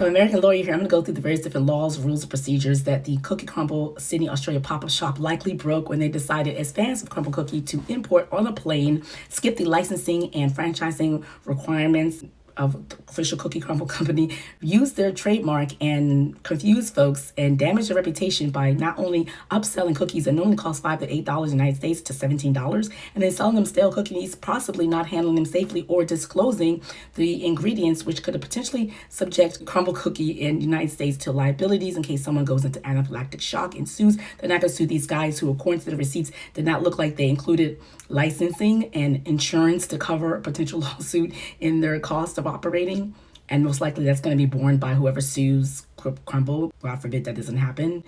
I'm an American lawyer here. I'm going to go through the various different laws, rules, and procedures that the Cookie Crumbl Sydney, Australia pop-up shop likely broke when they decided, as fans of Crumbl Cookie, to import on a plane, skip the licensing and franchising requirements of the official Cookie Crumbl company, use their trademark and confuse folks and damage their reputation by not only upselling cookies that normally cost $5 to $8 in the United States to $17, and then selling them stale cookies, possibly not handling them safely or disclosing the ingredients, which could potentially subject Crumbl Cookie in the United States to liabilities in case someone goes into anaphylactic shock and sues. They're not going to sue these guys who, according to the receipts, did not look like they included licensing and insurance to cover a potential lawsuit in their cost of operating. And most likely that's going to be borne by whoever sues Crumbl. God forbid that doesn't happen.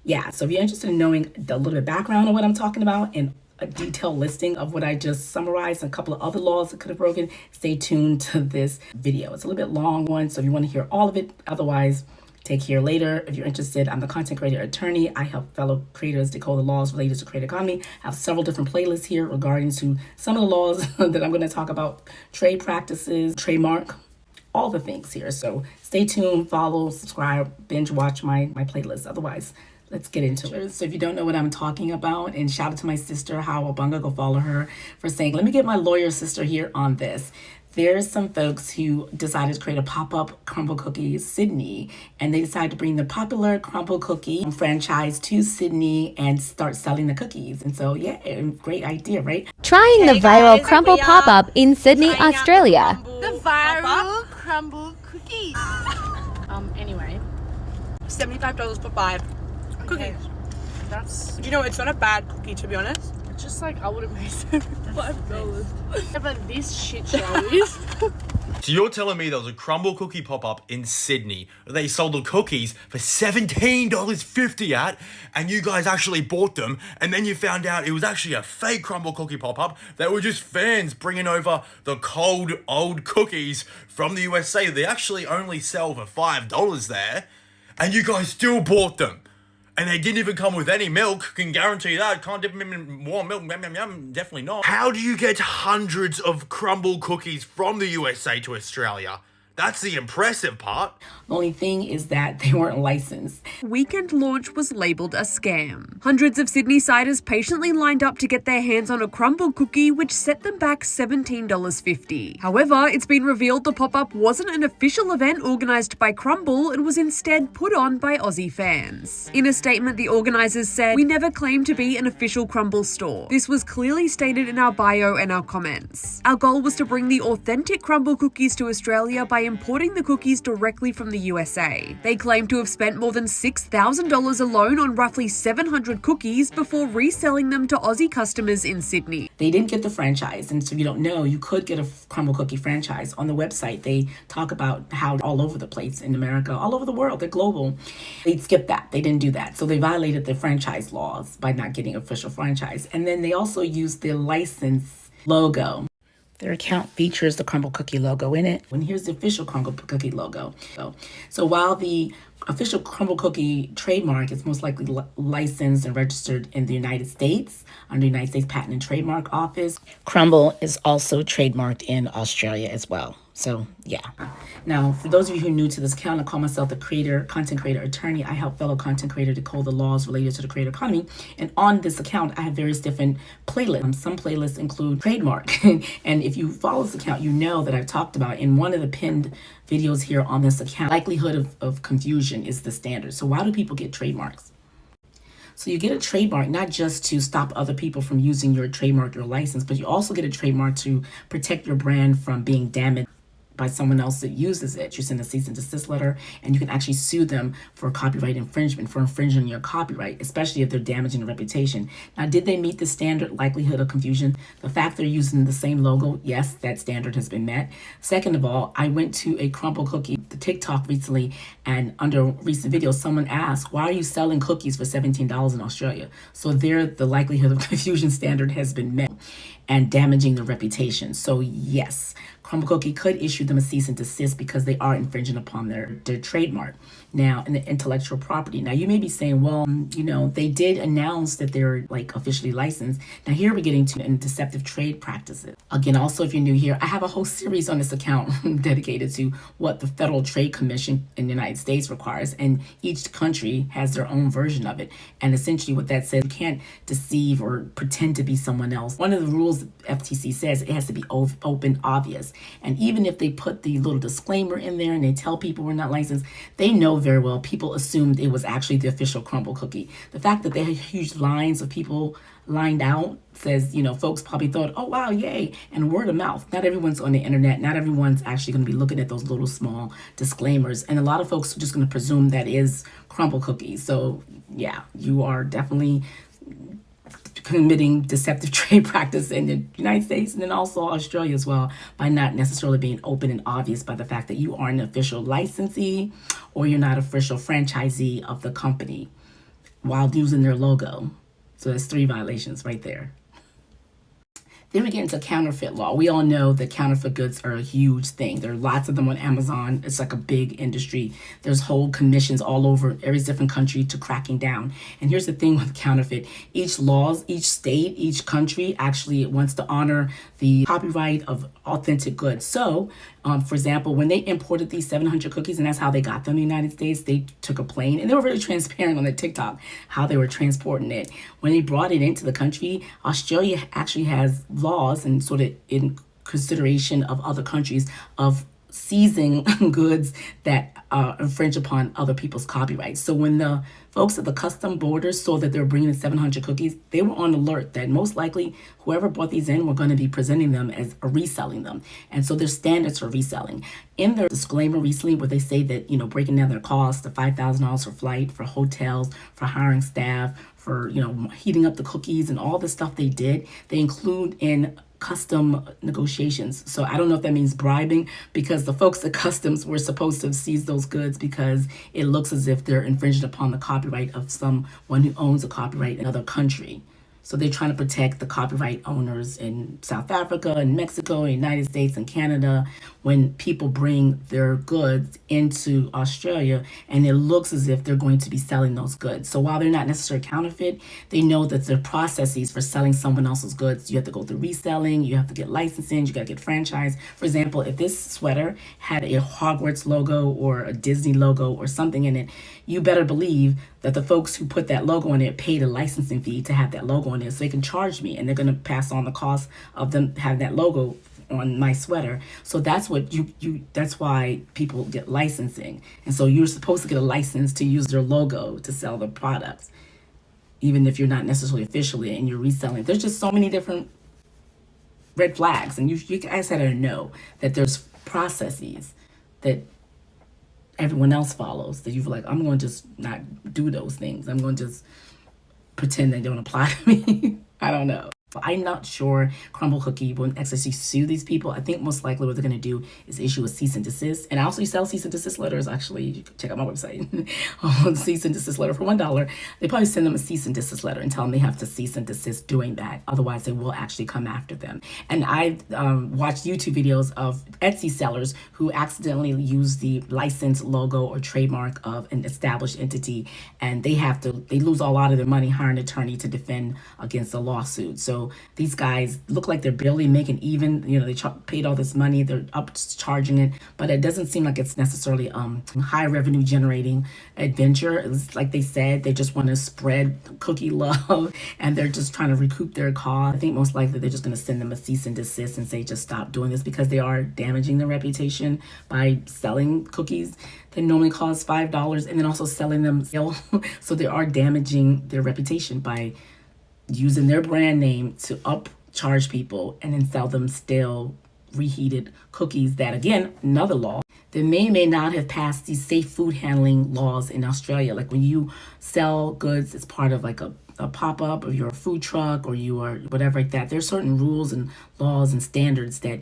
Yeah, so if you're interested in knowing a little bit of background on what I'm talking about and a detailed listing of what I just summarized and a couple of other laws that could have broken, stay tuned to this video. It's a little bit long one, so if you want to hear all of it, otherwise, take here later. If you're interested, I'm the content creator attorney. I help fellow creators decode the laws related to creator economy. I have several different playlists here regarding to some of the laws that I'm going to talk about, trade practices, trademark, all the things here. So stay tuned, follow, subscribe, binge watch my playlist. Otherwise, let's get into it. So if you don't know what I'm talking about, and shout out to my sister, Howabunga, go follow her for saying, let me get my lawyer sister here on this. There's some folks who decided to create a pop-up Crumbl Cookie Sydney, and they decided to bring the popular Crumbl Cookie franchise to Sydney and start selling the cookies. And so, yeah, great idea, right? Trying the viral Crumbl pop-up in Sydney, Australia. The viral Crumbl cookies. Anyway, $75 for 5 cookies. That's, you know, it's not a bad cookie, to be honest. Just like I would have made $5. Yeah, but this shit show is. So you're telling me there was a Crumbl Cookie pop-up in Sydney that they sold the cookies for $17.50 at, and you guys actually bought them, and then you found out it was actually a fake Crumbl Cookie pop-up that were just fans bringing over the cold, old cookies from the USA. They actually only sell for $5 there, and you guys still bought them. And they didn't even come with any milk, can guarantee that. Can't dip them in warm milk, definitely not. How do you get hundreds of Crumbl cookies from the USA to Australia? That's the impressive part. The only thing is that they weren't licensed. Weekend launch was labelled a scam. Hundreds of Sydney-siders patiently lined up to get their hands on a Crumbl cookie, which set them back $17.50. However, it's been revealed the pop-up wasn't an official event organised by Crumbl and was instead put on by Aussie fans. In a statement, the organisers said, "We never claimed to be an official Crumbl store. This was clearly stated in our bio and our comments. Our goal was to bring the authentic Crumbl cookies to Australia by importing the cookies directly from the USA. They claim to have spent more than $6,000 alone on roughly 700 cookies before reselling them to Aussie customers in Sydney. They didn't get the franchise, and so if you don't know, you could get a Crumbl Cookie franchise. On the website, they talk about how all over the place in America, all over the world, they're global. They skipped that. They didn't do that. So they violated the franchise laws by not getting official franchise. And then they also used their license logo. Their account features the Crumbl Cookie logo in it. And here's the official Crumbl Cookie logo. So while the official Crumbl Cookie trademark is most likely licensed and registered in the United States under the United States Patent and Trademark Office, Crumbl is also trademarked in Australia as well. So yeah. Now, for those of you who are new to this account, I call myself the content creator attorney. I help fellow content creators decode the laws related to the creator economy. And on this account, I have various different playlists. Some playlists include trademark. And if you follow this account, you know that I've talked about in one of the pinned videos here on this account, likelihood of confusion is the standard. So why do people get trademarks? So you get a trademark not just to stop other people from using your trademark or license, but you also get a trademark to protect your brand from being damaged by someone else that uses it. You send a cease and desist letter, and you can actually sue them for copyright infringement, for infringing your copyright, especially if they're damaging the reputation. Now, did they meet the standard likelihood of confusion? The fact they're using the same logo, yes, that standard has been met. Second of all, I went to a Crumbl Cookie, the TikTok recently, and under recent videos, someone asked, why are you selling cookies for $17 in Australia? So there, the likelihood of confusion standard has been met and damaging the reputation. So yes, Crumbl Cookie could issue them a cease and desist because they are infringing upon their trademark now and the intellectual property. Now you may be saying, well, they did announce that they're like officially licensed. Now here we're getting to deceptive trade practices. Again, also if you're new here, I have a whole series on this account dedicated to what the Federal Trade Commission in the United States requires, and each country has their own version of it. And essentially what that says, you can't deceive or pretend to be someone else. One of the rules FTC says it has to be open, obvious. And even if they put the little disclaimer in there and they tell people we're not licensed, they know very well people assumed it was actually the official Crumbl Cookie. The fact that they had huge lines of people lined out says, folks probably thought, oh, wow, yay. And word of mouth. Not everyone's on the internet. Not everyone's actually going to be looking at those little small disclaimers. And a lot of folks are just going to presume that is Crumbl Cookie. So, yeah, you are definitely committing deceptive trade practice in the United States and then also Australia as well by not necessarily being open and obvious by the fact that you aren't an official licensee or you're not official franchisee of the company while using their logo. So that's 3 violations right there. Then we get into counterfeit law. We all know that counterfeit goods are a huge thing. There are lots of them on Amazon. It's like a big industry. There's whole commissions all over every different country to cracking down. And here's the thing with counterfeit. Each state, each country actually wants to honor the copyright of authentic goods. So, for example, when they imported these 700 cookies, and that's how they got them in the United States, they took a plane, and they were very transparent on the TikTok, how they were transporting it. When they brought it into the country, Australia actually has laws and sort of in consideration of other countries of seizing goods that infringe upon other people's copyrights. So when the folks at the custom borders saw that they were bringing in 700 cookies, they were on alert that most likely whoever brought these in were going to be presenting them as reselling them. And so there's standards for reselling. In their disclaimer recently where they say that, breaking down their costs to $5,000 for flight, for hotels, for hiring staff, for, heating up the cookies and all the stuff they did, they include in custom negotiations. So I don't know if that means bribing, because the folks at customs were supposed to seize those goods because it looks as if they're infringing upon the copyright of someone who owns a copyright in another country. So they're trying to protect the copyright owners in South Africa and Mexico, and United States and Canada when people bring their goods into Australia and it looks as if they're going to be selling those goods. So while they're not necessarily counterfeit, they know that there are processes for selling someone else's goods. You have to go through reselling, you have to get licensing, you got to get franchise. For example, if this sweater had a Hogwarts logo or a Disney logo or something in it, you better believe that the folks who put that logo on it paid a licensing fee to have that logo on it, so they can charge me, and they're going to pass on the cost of them having that logo on my sweater. So that's what that's why people get licensing. And so you're supposed to get a license to use their logo to sell the products, even if you're not necessarily officially and you're reselling. There's just so many different red flags, and you guys had to know that there's processes that everyone else follows, that you're like, I'm going to just not do those things. I'm going to just pretend they don't apply to me. I don't know. I'm not sure Crumbl Cookie will actually sue these people. I think most likely what they're going to do is issue a cease and desist. And I also sell cease and desist letters. Actually, you can check out my website. Cease and desist letter for $1. They probably send them a cease and desist letter and tell them they have to cease and desist doing that. Otherwise, they will actually come after them. And I watched YouTube videos of Etsy sellers who accidentally use the license, logo, or trademark of an established entity, and they lose a lot of their money hiring an attorney to defend against a lawsuit. So these guys look like they're barely making even. They paid all this money, they're up charging it, but it doesn't seem like it's necessarily high revenue generating adventure. It's like they said, they just want to spread cookie love and they're just trying to recoup their cost. I think most likely they're just going to send them a cease and desist and say just stop doing this, because they are damaging their reputation by selling cookies that normally cost $5 and then also selling them. So they are damaging their reputation by using their brand name to upcharge people and then sell them stale, reheated cookies that, again, another law, that may not have passed these safe food handling laws in Australia. Like when you sell goods as part of like a pop-up, or you're a food truck, or you are whatever like that, there's certain rules and laws and standards that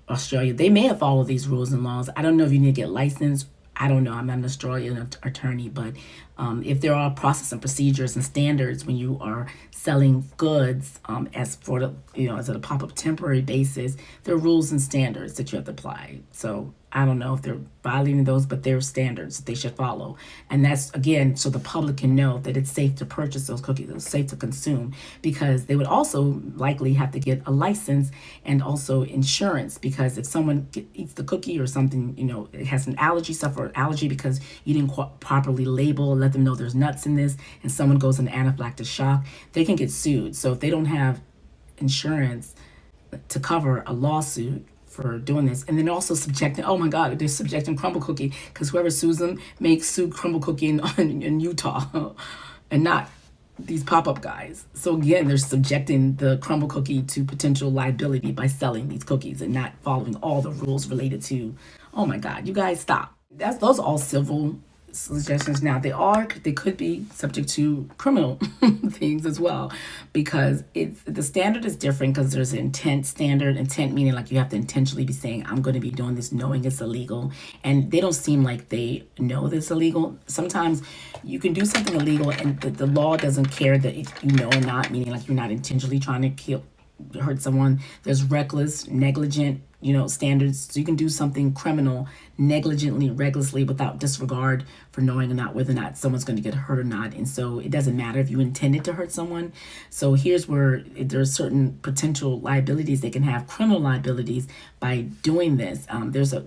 Australia, they may have followed these rules and laws. I don't know if you need to get licensed. I don't know. I'm not an Australian attorney, but If there are process and procedures and standards when you are selling goods, as for the, as a pop-up temporary basis, there are rules and standards that you have to apply. So I don't know if they're violating those, but there are standards that they should follow. And that's, again, so the public can know that it's safe to purchase those cookies, it's safe to consume, because they would also likely have to get a license and also insurance, because if someone eats the cookie or something, it has an allergy, suffer allergy because you didn't properly label, let them know there's nuts in this, and someone goes into anaphylactic shock, they can get sued. So if they don't have insurance to cover a lawsuit for doing this, and then also subjecting, oh my God, they're subjecting Crumbl Cookie, because whoever sues them may sue Crumbl Cookie in Utah and not these pop-up guys. So again, they're subjecting the Crumbl Cookie to potential liability by selling these cookies and not following all the rules related to, oh my God, you guys stop. Those are all civil suggestions. Now they could be subject to criminal things as well, because the standard is different, because there's an intent standard. Intent meaning like you have to intentionally be saying, I'm going to be doing this knowing it's illegal, and they don't seem like they know this illegal. Sometimes you can do something illegal and the law doesn't care that you know or not, meaning like you're not intentionally trying to hurt someone. There's reckless, negligent, standards. So you can do something criminal negligently, recklessly, without disregard for knowing or not whether or not someone's going to get hurt or not. And so it doesn't matter if you intended to hurt someone. So here's where there's certain potential liabilities. They can have criminal liabilities by doing this. There's a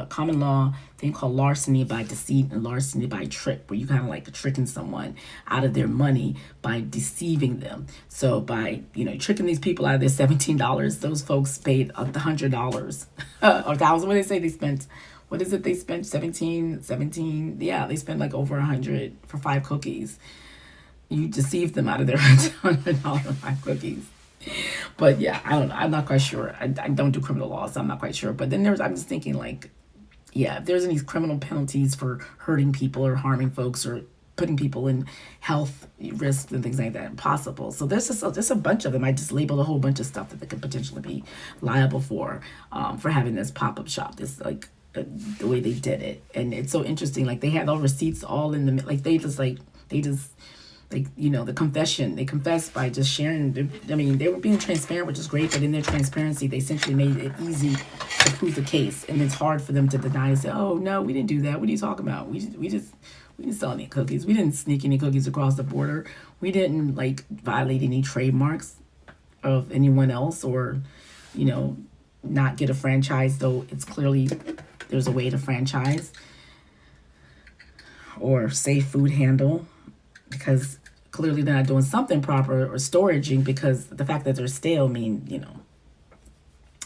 common law thing called larceny by deceit and larceny by trick, where you kind of like tricking someone out of their money by deceiving them. So by tricking these people out of their $17, those folks paid $100 or $1,000. What do they say they spent? What is it they spent? 17. Yeah, they spent like over 100 for 5 cookies. You deceived them out of their $100 5 cookies. But yeah, I don't know. I'm not quite sure. I don't do criminal law, so I'm not quite sure. But then I'm just thinking like, yeah, if there's any criminal penalties for hurting people or harming folks or putting people in health risks and things like that, possible. So there's just a bunch of them. I just labeled a whole bunch of stuff that they could potentially be liable for having this pop-up shop. This like the way they did it, and it's so interesting. Like they had all receipts all in the like the confession. They confessed by just sharing. They were being transparent, which is great, but in their transparency, they essentially made it easy to prove the case. And it's hard for them to deny and say, oh, no, we didn't do that. What are you talking about? We didn't sell any cookies. We didn't sneak any cookies across the border. We didn't, violate any trademarks of anyone else or, not get a franchise, though it's clearly there's a way to franchise or safe food handle, because clearly they're not doing something proper, or storaging, because the fact that they're stale mean,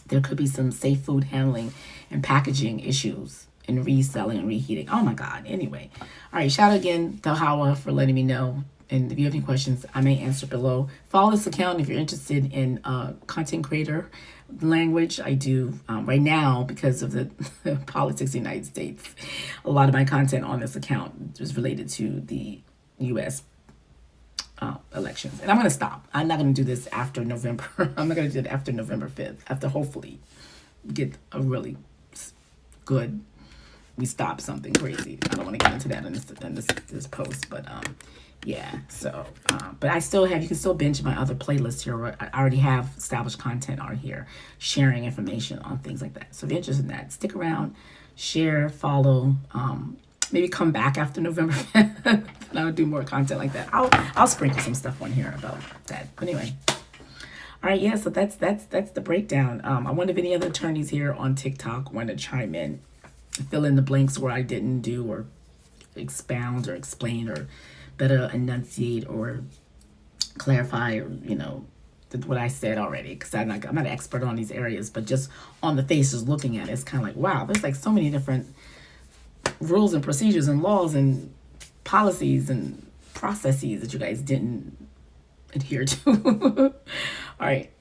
there could be some safe food handling and packaging issues and reselling and reheating. Oh my God. Anyway. All right. Shout out again to Hawa for letting me know. And if you have any questions, I may answer below. Follow this account if you're interested in content creator language. I do right now, because of the politics of the United States, a lot of my content on this account is related to the U.S. Elections. And I'm going to stop. I'm not going to do this after November. I'm not going to do it after November 5th, after hopefully get a really good, we stop something crazy. I don't want to get into that in this post, but yeah. So, but I still have, you can still binge my other playlists here where I already have established content on here, sharing information on things like that. So if you're interested in that, stick around, share, follow, maybe come back after November 5th and I'll do more content like that. I'll sprinkle some stuff on here about that. But anyway. All right, yeah, so that's the breakdown. I wonder if any other attorneys here on TikTok want to chime in, fill in the blanks where I didn't do, or expound or explain, or better enunciate or clarify, or, what I said already, because I'm not an expert on these areas, but just on the faces looking at it, it's kind of like, wow, there's like so many different rules and procedures and laws and policies and processes that you guys didn't adhere to. All right,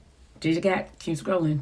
JJ Cat, keep scrolling.